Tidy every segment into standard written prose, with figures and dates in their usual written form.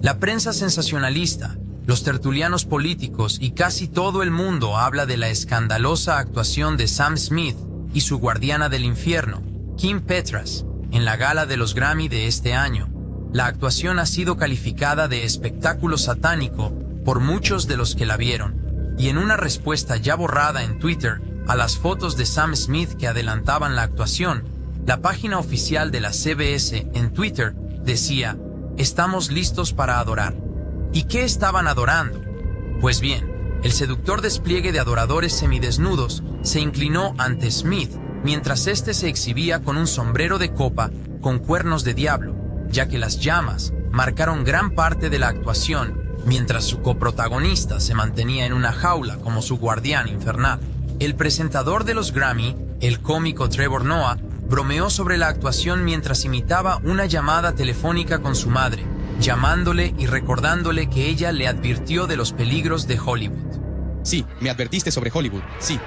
La prensa sensacionalista, los tertulianos políticos y casi todo el mundo habla de la escandalosa actuación de Sam Smith y su guardiana del infierno, Kim Petras, en la gala de los Grammy de este año. La actuación ha sido calificada de espectáculo satánico por muchos de los que la vieron, y en una respuesta ya borrada en Twitter a las fotos de Sam Smith que adelantaban la actuación, la página oficial de la CBS en Twitter decía: "Estamos listos para adorar". ¿Y qué estaban adorando? Pues bien, el seductor despliegue de adoradores semidesnudos se inclinó ante Smith mientras éste se exhibía con un sombrero de copa con cuernos de diablo, ya que las llamas marcaron gran parte de la actuación, mientras su coprotagonista se mantenía en una jaula como su guardián infernal. El presentador de los Grammy, el cómico Trevor Noah, bromeó sobre la actuación mientras imitaba una llamada telefónica con su madre, llamándole y recordándole que ella le advirtió de los peligros de Hollywood. Sí, me advertiste sobre Hollywood. Sí,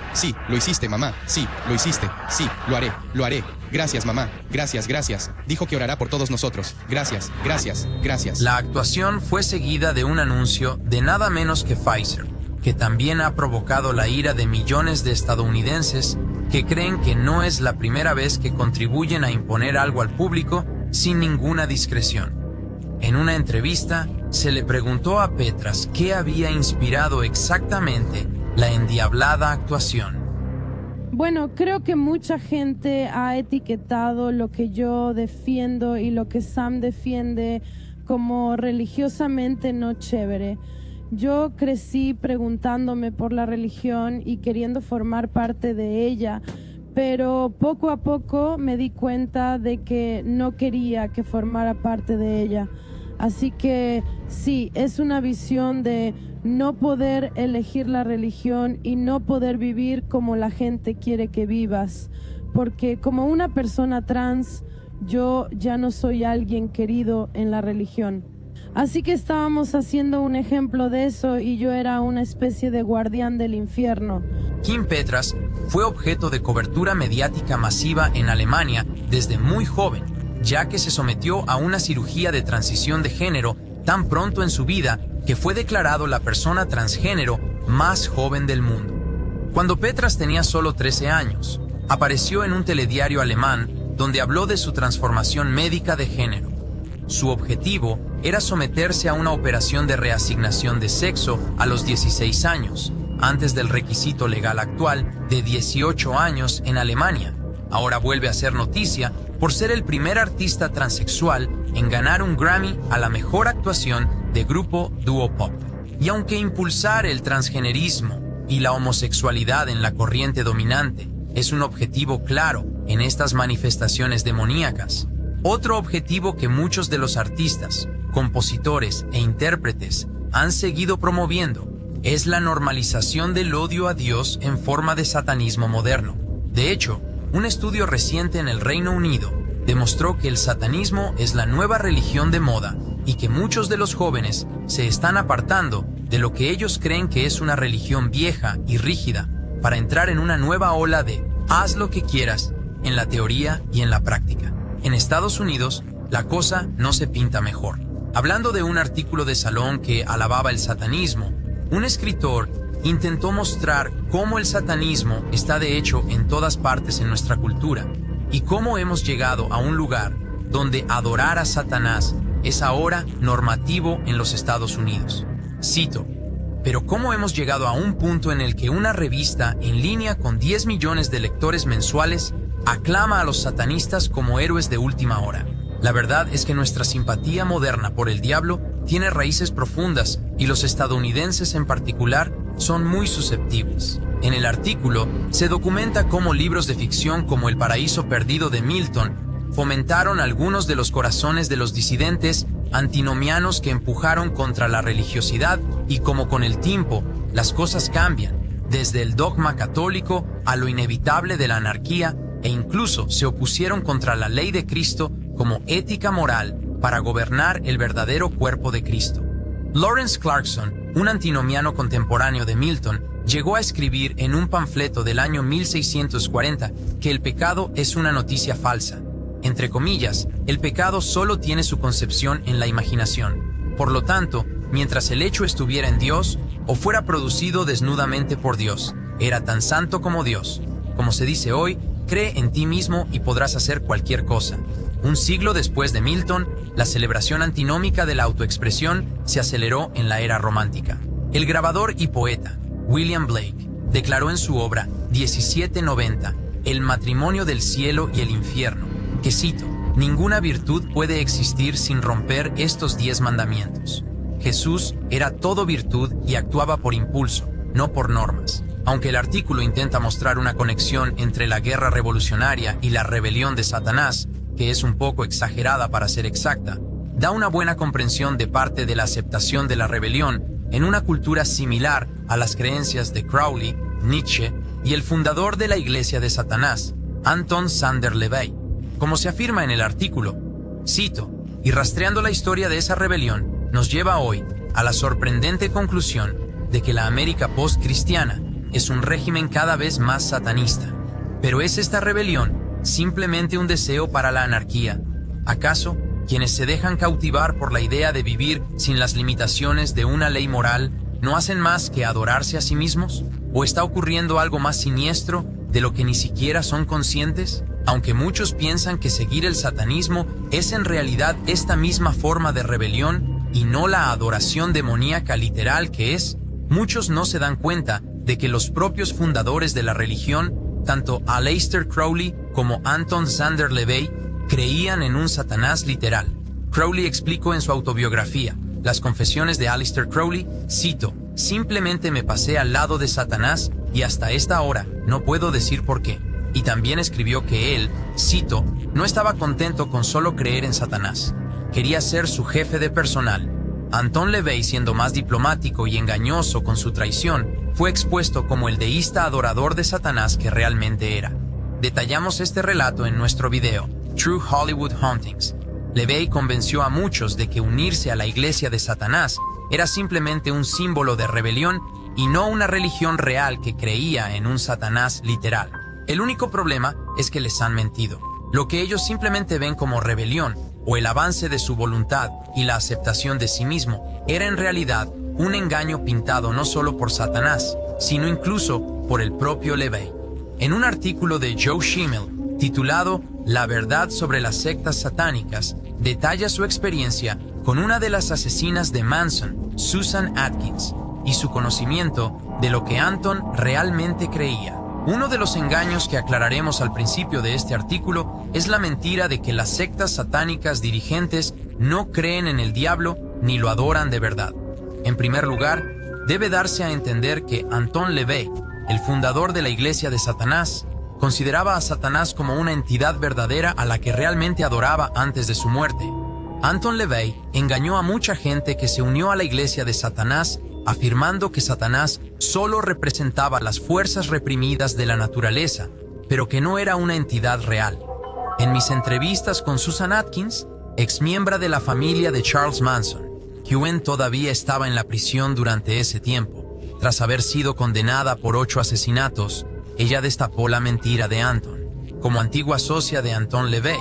lo hiciste, mamá. Sí, lo hiciste. Sí, lo haré. Gracias, mamá. Gracias. Dijo que orará por todos nosotros. Gracias. La actuación fue seguida de un anuncio de nada menos que Pfizer, que también ha provocado la ira de millones de estadounidenses que creen que no es la primera vez que contribuyen a imponer algo al público sin ninguna discreción. En una entrevista, se le preguntó a Petras qué había inspirado exactamente la endiablada actuación. Bueno, creo que mucha gente ha etiquetado lo que yo defiendo y lo que Sam defiende como religiosamente no chévere. Yo crecí preguntándome por la religión y queriendo formar parte de ella, pero poco a poco me di cuenta de que no quería que formara parte de ella. Así que sí, es una visión de no poder elegir la religión y no poder vivir como la gente quiere que vivas. Porque como una persona trans, yo ya no soy alguien querido en la religión. Así que estábamos haciendo un ejemplo de eso y yo era una especie de guardián del infierno. Kim Petras fue objeto de cobertura mediática masiva en Alemania desde muy joven, ya que se sometió a una cirugía de transición de género tan pronto en su vida que fue declarado la persona transgénero más joven del mundo. Cuando Petras tenía solo 13 años, apareció en un telediario alemán donde habló de su transformación médica de género. Su objetivo era someterse a una operación de reasignación de sexo a los 16 años, antes del requisito legal actual de 18 años en Alemania. Ahora vuelve a ser noticia por ser el primer artista transexual en ganar un Grammy a la mejor actuación de grupo dúo pop. Y aunque impulsar el transgenerismo y la homosexualidad en la corriente dominante es un objetivo claro en estas manifestaciones demoníacas, otro objetivo que muchos de los artistas, compositores e intérpretes han seguido promoviendo es la normalización del odio a Dios en forma de satanismo moderno. De hecho, un estudio reciente en el Reino Unido demostró que el satanismo es la nueva religión de moda y que muchos de los jóvenes se están apartando de lo que ellos creen que es una religión vieja y rígida para entrar en una nueva ola de haz lo que quieras en la teoría y en la práctica. En Estados Unidos, la cosa no se pinta mejor. Hablando de un artículo de Salón que alababa el satanismo, un escritor intentó mostrar cómo el satanismo está de hecho en todas partes en nuestra cultura y cómo hemos llegado a un lugar donde adorar a Satanás es ahora normativo en los Estados Unidos. Cito: pero cómo hemos llegado a un punto en el que una revista en línea con 10 millones de lectores mensuales aclama a los satanistas como héroes de última hora. La verdad es que nuestra simpatía moderna por el diablo tiene raíces profundas y los estadounidenses en particular son muy susceptibles. En el artículo se documenta cómo libros de ficción como El paraíso perdido de Milton fomentaron algunos de los corazones de los disidentes antinomianos que empujaron contra la religiosidad y cómo con el tiempo las cosas cambian, desde el dogma católico a lo inevitable de la anarquía, e incluso se opusieron contra la ley de Cristo como ética moral para gobernar el verdadero cuerpo de Cristo. Lawrence Clarkson, un antinomiano contemporáneo de Milton, llegó a escribir en un panfleto del año 1640 que el pecado es una noticia falsa. Entre comillas, el pecado solo tiene su concepción en la imaginación. Por lo tanto, mientras el hecho estuviera en Dios o fuera producido desnudamente por Dios, era tan santo como Dios. Como se dice hoy, cree en ti mismo y podrás hacer cualquier cosa. Un siglo después de Milton, la celebración antinómica de la autoexpresión se aceleró en la era romántica. El grabador y poeta William Blake declaró en su obra 1790, El matrimonio del cielo y el infierno, que cito: ninguna virtud puede existir sin romper estos 10 mandamientos. Jesús era todo virtud y actuaba por impulso, no por normas. Aunque el artículo intenta mostrar una conexión entre la guerra revolucionaria y la rebelión de Satanás, que es un poco exagerada para ser exacta, da una buena comprensión de parte de la aceptación de la rebelión en una cultura similar a las creencias de Crowley, Nietzsche y el fundador de la Iglesia de Satanás, Anton Sander LaVey. Como se afirma en el artículo, cito: y rastreando la historia de esa rebelión, nos lleva hoy a la sorprendente conclusión de que la América post-cristiana es un régimen cada vez más satanista. Pero ¿es esta rebelión simplemente un deseo para la anarquía? ¿Acaso quienes se dejan cautivar por la idea de vivir sin las limitaciones de una ley moral no hacen más que adorarse a sí mismos? ¿O está ocurriendo algo más siniestro de lo que ni siquiera son conscientes? Aunque muchos piensan que seguir el satanismo es en realidad esta misma forma de rebelión y no la adoración demoníaca literal que es, muchos no se dan cuenta de que los propios fundadores de la religión, tanto Aleister Crowley como Anton Sander LaVey, creían en un Satanás literal. Crowley explicó en su autobiografía, Las confesiones de Aleister Crowley, cito: simplemente me pasé al lado de Satanás y hasta esta hora no puedo decir por qué. Y también escribió que él, cito, no estaba contento con solo creer en Satanás. Quería ser su jefe de personal. Anton LaVey, siendo más diplomático y engañoso con su traición, fue expuesto como el deísta adorador de Satanás que realmente era. Detallamos este relato en nuestro video, True Hollywood Hauntings. LaVey convenció a muchos de que unirse a la iglesia de Satanás era simplemente un símbolo de rebelión y no una religión real que creía en un Satanás literal. El único problema es que les han mentido. Lo que ellos simplemente ven como rebelión o el avance de su voluntad y la aceptación de sí mismo era en realidad un engaño pintado no solo por Satanás, sino incluso por el propio LaVey. En un artículo de Joe Schimmel titulado La verdad sobre las sectas satánicas, detalla su experiencia con una de las asesinas de Manson, Susan Atkins, y su conocimiento de lo que Anton realmente creía. Uno de los engaños que aclararemos al principio de este artículo es la mentira de que las sectas satánicas dirigentes no creen en el diablo ni lo adoran de verdad. En primer lugar, debe darse a entender que Anton LaVey, el fundador de la Iglesia de Satanás, consideraba a Satanás como una entidad verdadera a la que realmente adoraba antes de su muerte. Anton LaVey engañó a mucha gente que se unió a la Iglesia de Satanás afirmando que Satanás solo representaba las fuerzas reprimidas de la naturaleza, pero que no era una entidad real. En mis entrevistas con Susan Atkins, exmiembro de la familia de Charles Manson, Gwen todavía estaba en la prisión durante ese tiempo. Tras haber sido condenada por 8 asesinatos, ella destapó la mentira de Anton. Como antigua socia de Anton LaVey,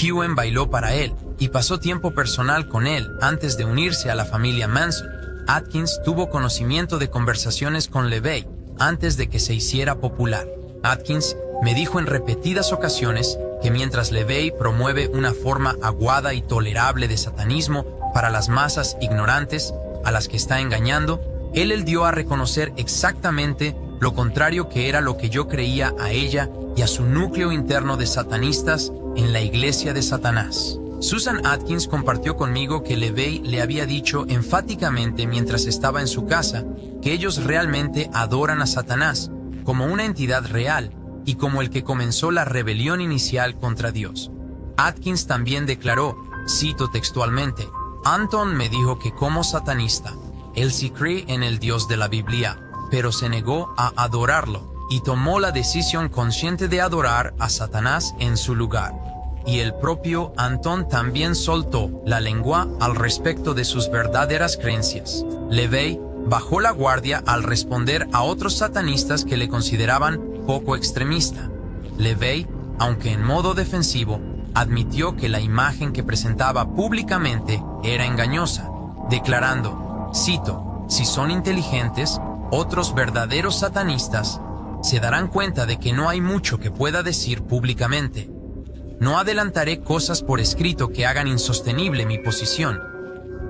Gwen bailó para él y pasó tiempo personal con él antes de unirse a la familia Manson. Atkins tuvo conocimiento de conversaciones con LaVey antes de que se hiciera popular. Atkins me dijo en repetidas ocasiones que mientras LaVey promueve una forma aguada y tolerable de satanismo para las masas ignorantes a las que está engañando, él dio a reconocer exactamente lo contrario que era lo que yo creía a ella y a su núcleo interno de satanistas en la Iglesia de Satanás. Susan Atkins compartió conmigo que LaVey le había dicho enfáticamente mientras estaba en su casa que ellos realmente adoran a Satanás como una entidad real y como el que comenzó la rebelión inicial contra Dios. Atkins también declaró, cito textualmente, Anton me dijo que como satanista, él sí cree en el Dios de la Biblia, pero se negó a adorarlo y tomó la decisión consciente de adorar a Satanás en su lugar. Y el propio Anton también soltó la lengua al respecto de sus verdaderas creencias. LaVey bajó la guardia al responder a otros satanistas que le consideraban poco extremista. LaVey, aunque en modo defensivo, admitió que la imagen que presentaba públicamente era engañosa, declarando, cito, si son inteligentes, otros verdaderos satanistas se darán cuenta de que no hay mucho que pueda decir públicamente. No adelantaré cosas por escrito que hagan insostenible mi posición.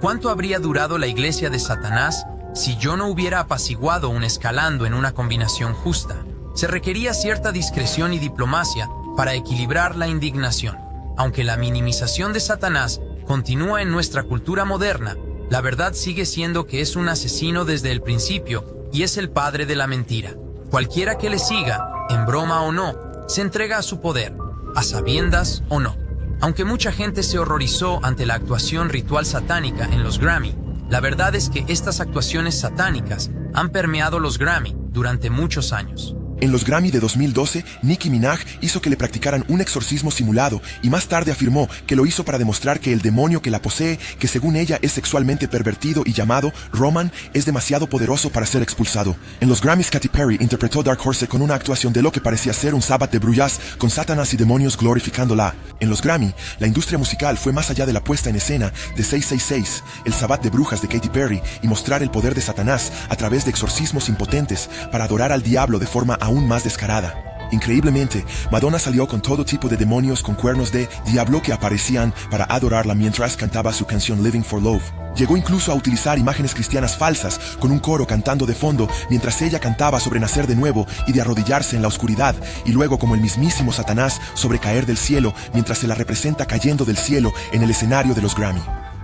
¿Cuánto habría durado la iglesia de Satanás si yo no hubiera apaciguado un escalando en una combinación justa? Se requería cierta discreción y diplomacia para equilibrar la indignación. Aunque la minimización de Satanás continúa en nuestra cultura moderna, la verdad sigue siendo que es un asesino desde el principio y es el padre de la mentira. Cualquiera que le siga, en broma o no, se entrega a su poder, a sabiendas o no. Aunque mucha gente se horrorizó ante la actuación ritual satánica en los Grammy, la verdad es que estas actuaciones satánicas han permeado los Grammy durante muchos años. En los Grammy de 2012, Nicki Minaj hizo que le practicaran un exorcismo simulado y más tarde afirmó que lo hizo para demostrar que el demonio que la posee, que según ella es sexualmente pervertido y llamado Roman, es demasiado poderoso para ser expulsado. En los Grammys, Katy Perry interpretó Dark Horse con una actuación de lo que parecía ser un sábado de brujas con Satanás y demonios glorificándola. En los Grammy, la industria musical fue más allá de la puesta en escena de 666, el sábado de brujas de Katy Perry, y mostrar el poder de Satanás a través de exorcismos impotentes para adorar al diablo de forma aún más descarada. Increíblemente, Madonna salió con todo tipo de demonios con cuernos de diablo que aparecían para adorarla mientras cantaba su canción Living for Love. Llegó incluso a utilizar imágenes cristianas falsas con un coro cantando de fondo mientras ella cantaba sobre nacer de nuevo y de arrodillarse en la oscuridad, y luego como el mismísimo Satanás sobre caer del cielo mientras se la representa cayendo del cielo en el escenario de los Grammy.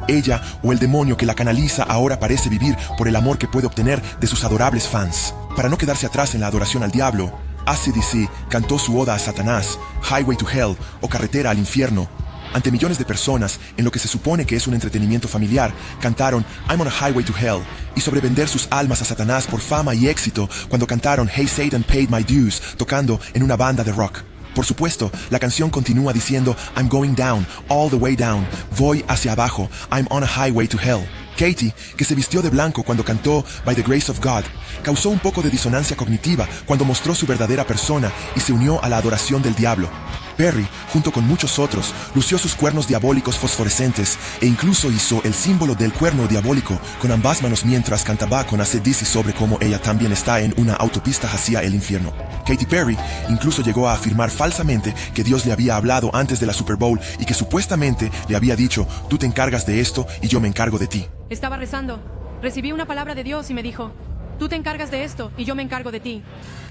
Ella o el demonio que la canaliza ahora parece vivir por el amor que puede obtener de sus adorables fans. Para no quedarse atrás en la adoración al diablo, AC/DC cantó su oda a Satanás, Highway to Hell o Carretera al Infierno. Ante millones de personas, en lo que se supone que es un entretenimiento familiar, cantaron I'm on a Highway to Hell, y sobre vender sus almas a Satanás por fama y éxito cuando cantaron Hey Satan Paid My Dues, tocando en una banda de rock. Por supuesto, la canción continúa diciendo I'm going down, all the way down, voy hacia abajo, I'm on a highway to hell. Katy, que se vistió de blanco cuando cantó By the Grace of God, causó un poco de disonancia cognitiva cuando mostró su verdadera persona y se unió a la adoración del diablo. Perry, junto con muchos otros, lució sus cuernos diabólicos fosforescentes e incluso hizo el símbolo del cuerno diabólico con ambas manos mientras cantaba con AC/DC sobre cómo ella también está en una autopista hacia el infierno. Katy Perry incluso llegó a afirmar falsamente que Dios le había hablado antes de la Super Bowl y que supuestamente le había dicho, tú te encargas de esto y yo me encargo de ti. Estaba rezando, recibí una palabra de Dios y me dijo, tú te encargas de esto y yo me encargo de ti.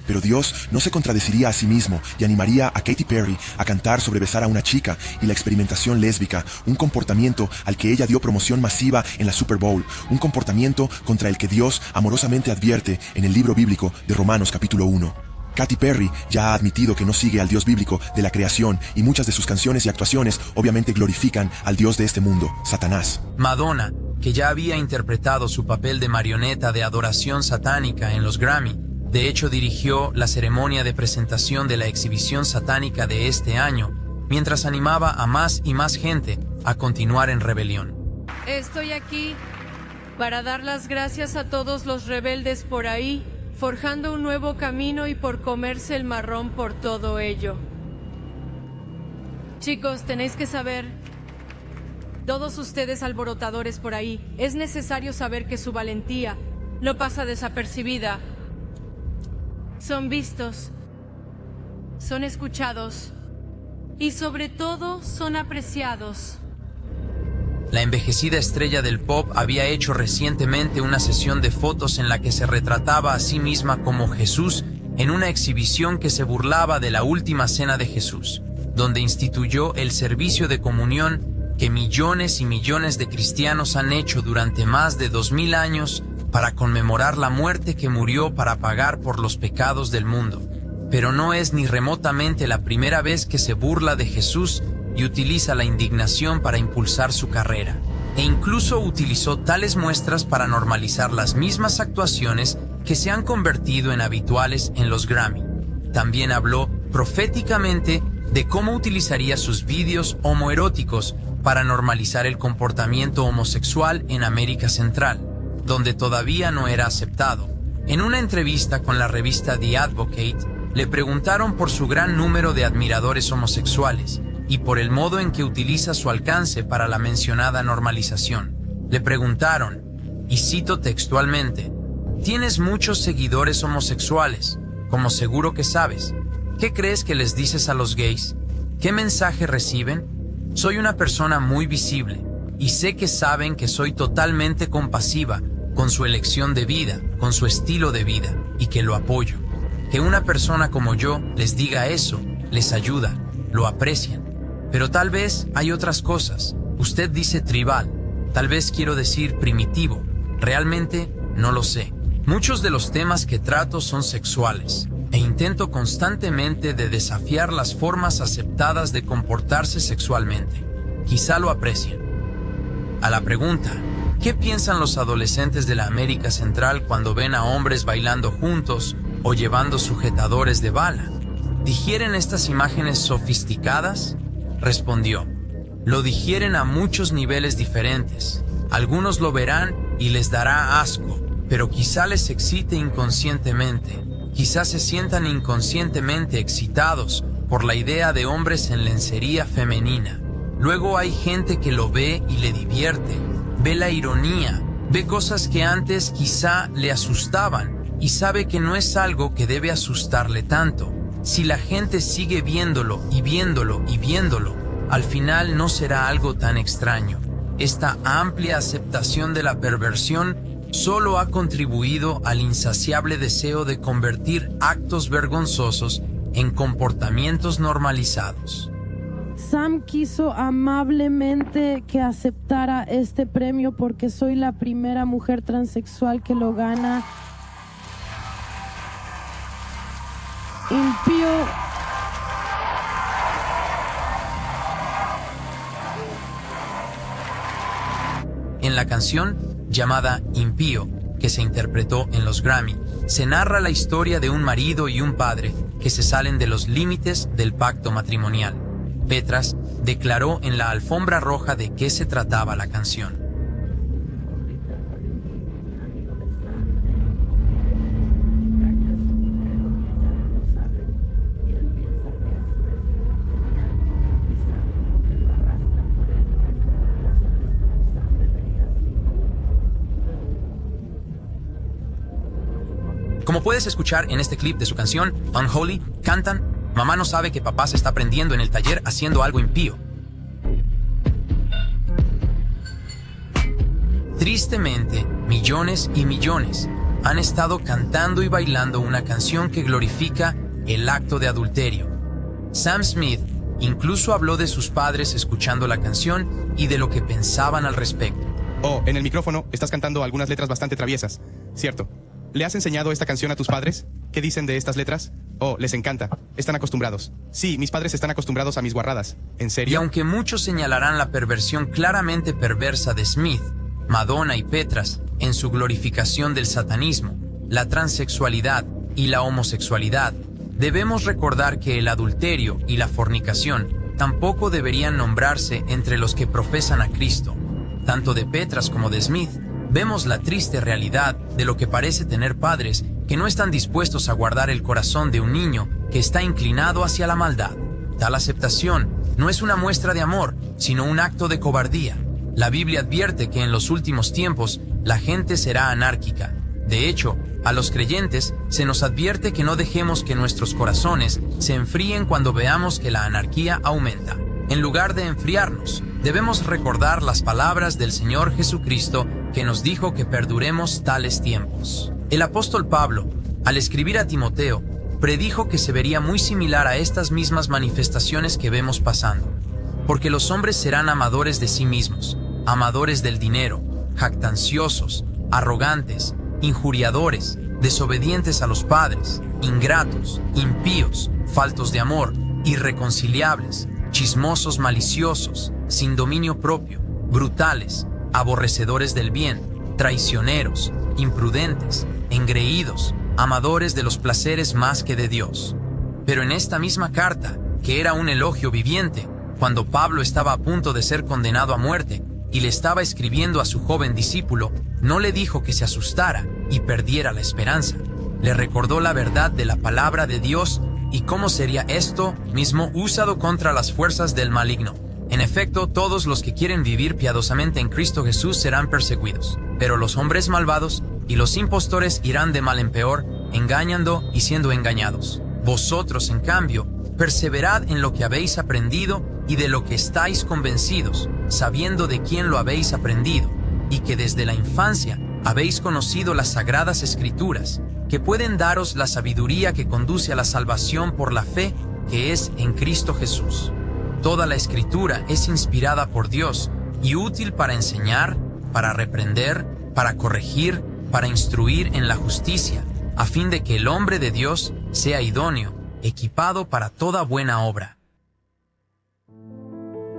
Pero Dios no se contradeciría a sí mismo y animaría a Katy Perry a cantar sobre besar a una chica y la experimentación lésbica, un comportamiento al que ella dio promoción masiva en la Super Bowl, un comportamiento contra el que Dios amorosamente advierte en el libro bíblico de Romanos capítulo 1. Katy Perry ya ha admitido que no sigue al Dios bíblico de la creación y muchas de sus canciones y actuaciones obviamente glorifican al Dios de este mundo, Satanás. Madonna, que ya había interpretado su papel de marioneta de adoración satánica en los Grammy, de hecho dirigió la ceremonia de presentación de la exhibición satánica de este año, mientras animaba a más y más gente a continuar en rebelión. Estoy aquí para dar las gracias a todos los rebeldes por ahí, forjando un nuevo camino y por comerse el marrón por todo ello. Chicos, tenéis que saber, todos ustedes alborotadores por ahí, es necesario saber que su valentía no pasa desapercibida. Son vistos, son escuchados y sobre todo son apreciados. La envejecida estrella del pop había hecho recientemente una sesión de fotos en la que se retrataba a sí misma como Jesús en una exhibición que se burlaba de la última cena de Jesús, donde instituyó el servicio de comunión que millones y millones de cristianos han hecho durante más de 2000 años para conmemorar la muerte que murió para pagar por los pecados del mundo. Pero no es ni remotamente la primera vez que se burla de Jesús y utiliza la indignación para impulsar su carrera. E incluso utilizó tales muestras para normalizar las mismas actuaciones que se han convertido en habituales en los Grammy. También habló proféticamente de cómo utilizaría sus vídeos homoeróticos para normalizar el comportamiento homosexual en América Central, donde todavía no era aceptado. En una entrevista con la revista The Advocate, le preguntaron por su gran número de admiradores homosexuales y por el modo en que utiliza su alcance para la mencionada normalización. Le preguntaron, y cito textualmente, «Tienes muchos seguidores homosexuales, como seguro que sabes. ¿Qué crees que les dices a los gays? ¿Qué mensaje reciben? Soy una persona muy visible, y sé que saben que soy totalmente compasiva con su elección de vida, con su estilo de vida, y que lo apoyo. Que una persona como yo les diga eso, les ayuda, lo aprecian. Pero tal vez hay otras cosas. Usted dice tribal, tal vez quiero decir primitivo. Realmente no lo sé. Muchos de los temas que trato son sexuales, e intento constantemente de desafiar las formas aceptadas de comportarse sexualmente. Quizá lo aprecien». A la pregunta, ¿qué piensan los adolescentes de la América Central cuando ven a hombres bailando juntos o llevando sujetadores de bala? ¿Digieren estas imágenes sofisticadas? Respondió, lo digieren a muchos niveles diferentes. Algunos lo verán y les dará asco, pero quizá les excite inconscientemente. Quizá se sientan inconscientemente excitados por la idea de hombres en lencería femenina. Luego hay gente que lo ve y le divierte, ve la ironía, ve cosas que antes quizá le asustaban y sabe que no es algo que debe asustarle tanto. Si la gente sigue viéndolo y viéndolo y viéndolo, al final no será algo tan extraño. Esta amplia aceptación de la perversión solo ha contribuido al insaciable deseo de convertir actos vergonzosos en comportamientos normalizados. Sam quiso amablemente que aceptara este premio porque soy la primera mujer transexual que lo gana. Impío. En la canción llamada Impío, que se interpretó en los Grammy, se narra la historia de un marido y un padre que se salen de los límites del pacto matrimonial. Petras declaró en la alfombra roja de qué se trataba la canción. Como puedes escuchar en este clip de su canción, Unholy, cantan, mamá no sabe que papá se está prendiendo en el taller haciendo algo impío. Tristemente, millones y millones han estado cantando y bailando una canción que glorifica el acto de adulterio. Sam Smith incluso habló de sus padres escuchando la canción y de lo que pensaban al respecto. Oh, en el micrófono estás cantando algunas letras bastante traviesas, ¿cierto? ¿Le has enseñado esta canción a tus padres? ¿Qué dicen de estas letras? Oh, les encanta. Están acostumbrados. Sí, mis padres están acostumbrados a mis guarradas. ¿En serio? Y aunque muchos señalarán la perversión claramente perversa de Smith, Madonna y Petras en su glorificación del satanismo, la transexualidad y la homosexualidad, debemos recordar que el adulterio y la fornicación tampoco deberían nombrarse entre los que profesan a Cristo. Tanto de Petras como de Smith, vemos la triste realidad de lo que parece tener padres que no están dispuestos a guardar el corazón de un niño que está inclinado hacia la maldad. Tal aceptación no es una muestra de amor, sino un acto de cobardía. La Biblia advierte que en los últimos tiempos la gente será anárquica. De hecho, a los creyentes se nos advierte que no dejemos que nuestros corazones se enfríen cuando veamos que la anarquía aumenta. En lugar de enfriarnos, debemos recordar las palabras del Señor Jesucristo que nos dijo que perduremos tales tiempos. El apóstol Pablo, al escribir a Timoteo, predijo que se vería muy similar a estas mismas manifestaciones que vemos pasando, porque los hombres serán amadores de sí mismos, amadores del dinero, jactanciosos, arrogantes, injuriadores, desobedientes a los padres, ingratos, impíos, faltos de amor, irreconciliables, chismosos, maliciosos, sin dominio propio, brutales, aborrecedores del bien, traicioneros, imprudentes, engreídos, amadores de los placeres más que de Dios. Pero en esta misma carta, que era un elogio viviente, cuando Pablo estaba a punto de ser condenado a muerte y le estaba escribiendo a su joven discípulo, no le dijo que se asustara y perdiera la esperanza. Le recordó la verdad de la palabra de Dios y cómo sería esto mismo usado contra las fuerzas del maligno. En efecto, todos los que quieren vivir piadosamente en Cristo Jesús serán perseguidos, pero los hombres malvados y los impostores irán de mal en peor, engañando y siendo engañados. Vosotros, en cambio, perseverad en lo que habéis aprendido y de lo que estáis convencidos, sabiendo de quién lo habéis aprendido, y que desde la infancia habéis conocido las sagradas Escrituras, que pueden daros la sabiduría que conduce a la salvación por la fe que es en Cristo Jesús. Toda la Escritura es inspirada por Dios y útil para enseñar, para reprender, para corregir, para instruir en la justicia, a fin de que el hombre de Dios sea idóneo, equipado para toda buena obra.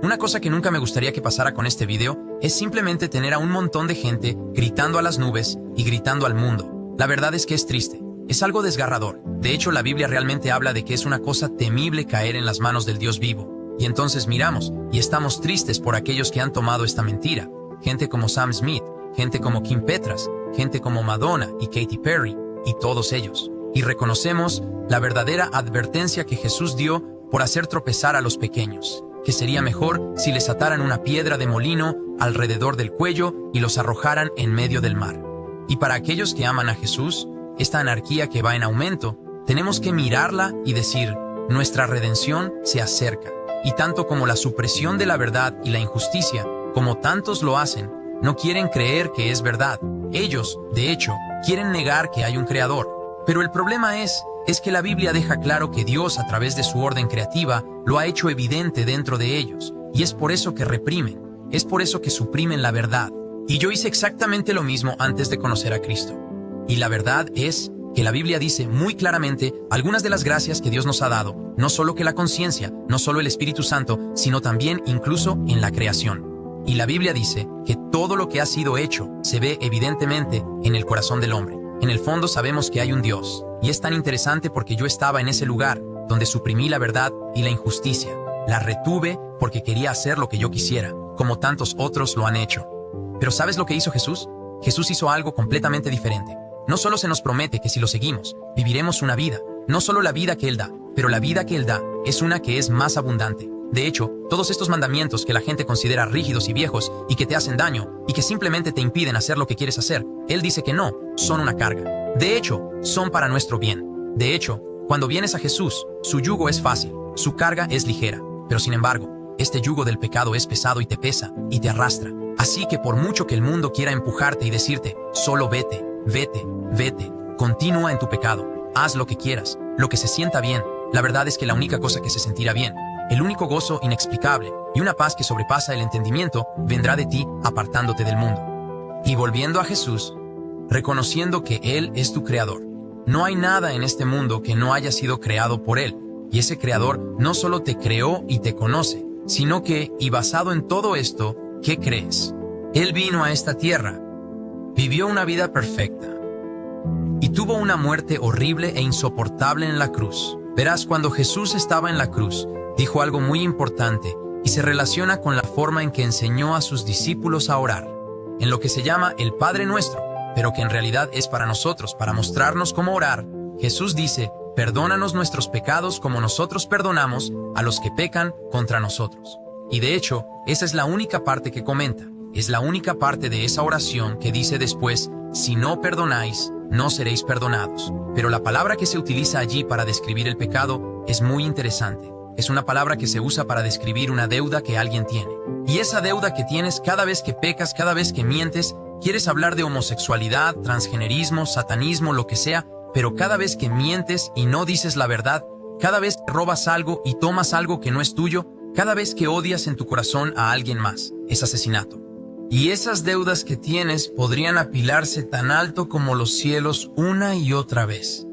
Una cosa que nunca me gustaría que pasara con este video es simplemente tener a un montón de gente gritando a las nubes y gritando al mundo. La verdad es que es triste, es algo desgarrador. De hecho, la Biblia realmente habla de que es una cosa temible caer en las manos del Dios vivo. Y entonces miramos y estamos tristes por aquellos que han tomado esta mentira. Gente como Sam Smith, gente como Kim Petras, gente como Madonna y Katy Perry, y todos ellos. Y reconocemos la verdadera advertencia que Jesús dio por hacer tropezar a los pequeños, que sería mejor si les ataran una piedra de molino alrededor del cuello y los arrojaran en medio del mar. Y para aquellos que aman a Jesús, esta anarquía que va en aumento, tenemos que mirarla y decir, nuestra redención se acerca. Y tanto como la supresión de la verdad y la injusticia, como tantos lo hacen, no quieren creer que es verdad. Ellos, de hecho, quieren negar que hay un creador. Pero el problema es que la Biblia deja claro que Dios, a través de su orden creativa, lo ha hecho evidente dentro de ellos. Y es por eso que reprimen, es por eso que suprimen la verdad. Y yo hice exactamente lo mismo antes de conocer a Cristo. Y la verdad es que la Biblia dice muy claramente algunas de las gracias que Dios nos ha dado, no solo que la conciencia, no solo el Espíritu Santo, sino también incluso en la creación. Y la Biblia dice que todo lo que ha sido hecho se ve evidentemente en el corazón del hombre. En el fondo sabemos que hay un Dios, y es tan interesante porque yo estaba en ese lugar donde suprimí la verdad y la injusticia. La retuve porque quería hacer lo que yo quisiera, como tantos otros lo han hecho. Pero ¿sabes lo que hizo Jesús? Jesús hizo algo completamente diferente. No solo se nos promete que si lo seguimos, viviremos una vida, no solo la vida que Él da, pero la vida que Él da es una que es más abundante. De hecho, todos estos mandamientos que la gente considera rígidos y viejos y que te hacen daño y que simplemente te impiden hacer lo que quieres hacer, Él dice que no, son una carga. De hecho, son para nuestro bien. De hecho, cuando vienes a Jesús, su yugo es fácil, su carga es ligera. Pero sin embargo, este yugo del pecado es pesado y te pesa y te arrastra. Así que por mucho que el mundo quiera empujarte y decirte, solo vete, vete, vete, continúa en tu pecado, haz lo que quieras, lo que se sienta bien, la verdad es que la única cosa que se sentirá bien, el único gozo inexplicable y una paz que sobrepasa el entendimiento, vendrá de ti apartándote del mundo. Y volviendo a Jesús, reconociendo que Él es tu creador. No hay nada en este mundo que no haya sido creado por Él, y ese creador no solo te creó y te conoce, sino que, y basado en todo esto, ¿qué crees? Él vino a esta tierra, vivió una vida perfecta, y tuvo una muerte horrible e insoportable en la cruz. Verás, cuando Jesús estaba en la cruz, dijo algo muy importante, y se relaciona con la forma en que enseñó a sus discípulos a orar, en lo que se llama el Padre Nuestro, pero que en realidad es para nosotros, para mostrarnos cómo orar. Jesús dice, perdónanos nuestros pecados como nosotros perdonamos a los que pecan contra nosotros. Y de hecho, esa es la única parte que comenta, es la única parte de esa oración que dice después, si no perdonáis, no seréis perdonados. Pero la palabra que se utiliza allí para describir el pecado es muy interesante. Es una palabra que se usa para describir una deuda que alguien tiene. Y esa deuda que tienes cada vez que pecas, cada vez que mientes, quieres hablar de homosexualidad, transgenerismo, satanismo, lo que sea, pero cada vez que mientes y no dices la verdad, cada vez que robas algo y tomas algo que no es tuyo, cada vez que odias en tu corazón a alguien más, es asesinato. Y esas deudas que tienes podrían apilarse tan alto como los cielos una y otra vez.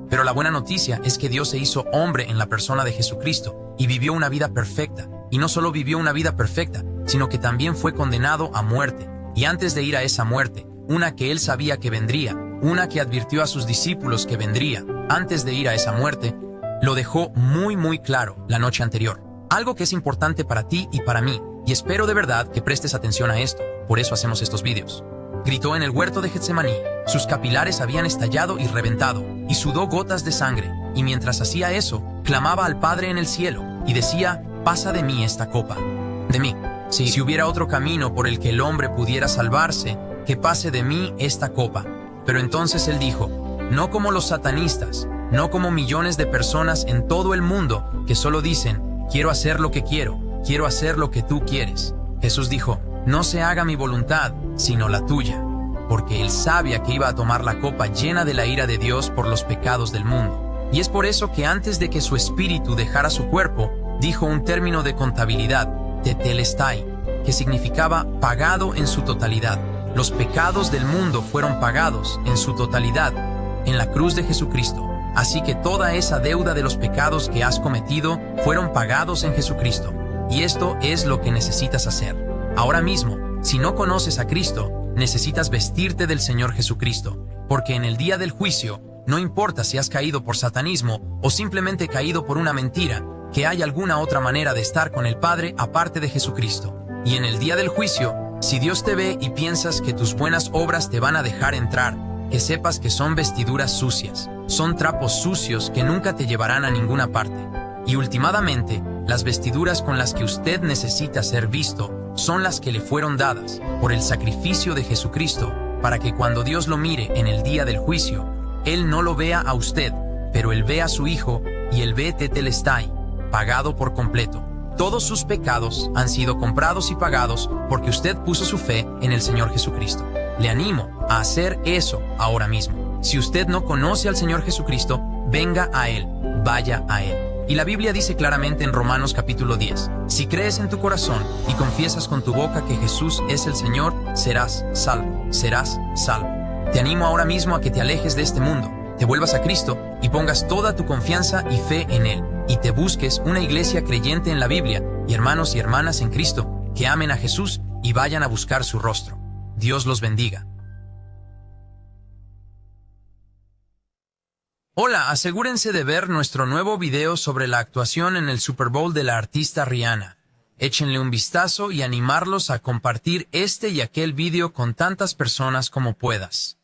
Pero la buena noticia es que Dios se hizo hombre en la persona de Jesucristo y vivió una vida perfecta. Y no solo vivió una vida perfecta, sino que también fue condenado a muerte. Y antes de ir a esa muerte, una que él sabía que vendría, una que advirtió a sus discípulos que vendría, antes de ir a esa muerte, lo dejó muy claro la noche anterior. Algo que es importante para ti y para mí, y espero de verdad que prestes atención a esto, por eso hacemos estos vídeos. Gritó en el huerto de Getsemaní, sus capilares habían estallado y reventado, y sudó gotas de sangre, y mientras hacía eso, clamaba al Padre en el cielo, y decía, pasa de mí esta copa. De mí. Sí, si hubiera otro camino por el que el hombre pudiera salvarse, que pase de mí esta copa. Pero entonces él dijo, no como los satanistas, no como millones de personas en todo el mundo que solo dicen, quiero hacer lo que quiero hacer lo que tú quieres. Jesús dijo, no se haga mi voluntad, sino la tuya, porque él sabía que iba a tomar la copa llena de la ira de Dios por los pecados del mundo. Y es por eso que antes de que su espíritu dejara su cuerpo, dijo un término de contabilidad, tetelestai, que significaba pagado en su totalidad. Los pecados del mundo fueron pagados en su totalidad en la cruz de Jesucristo. Así que toda esa deuda de los pecados que has cometido fueron pagados en Jesucristo. Y esto es lo que necesitas hacer. Ahora mismo, si no conoces a Cristo, necesitas vestirte del Señor Jesucristo, porque en el día del juicio, no importa si has caído por satanismo o simplemente caído por una mentira, que hay alguna otra manera de estar con el Padre aparte de Jesucristo. Y en el día del juicio, si Dios te ve y piensas que tus buenas obras te van a dejar entrar, que sepas que son vestiduras sucias, son trapos sucios que nunca te llevarán a ninguna parte. Y últimamente, las vestiduras con las que usted necesita ser visto son las que le fueron dadas por el sacrificio de Jesucristo, para que cuando Dios lo mire en el día del juicio, Él no lo vea a usted, pero Él ve a su Hijo y Él ve tetelestai, pagado por completo. Todos sus pecados han sido comprados y pagados porque usted puso su fe en el Señor Jesucristo. Le animo a hacer eso ahora mismo. Si usted no conoce al Señor Jesucristo, venga a Él, vaya a Él. Y la Biblia dice claramente en Romanos capítulo 10, si crees en tu corazón y confiesas con tu boca que Jesús es el Señor, serás salvo, serás salvo. Te animo ahora mismo a que te alejes de este mundo, te vuelvas a Cristo y pongas toda tu confianza y fe en Él, y te busques una iglesia creyente en la Biblia y hermanos y hermanas en Cristo que amen a Jesús y vayan a buscar su rostro. Dios los bendiga. Hola, asegúrense de ver nuestro nuevo video sobre la actuación en el Super Bowl de la artista Rihanna. Échenle un vistazo y animarlos a compartir este y aquel video con tantas personas como puedas.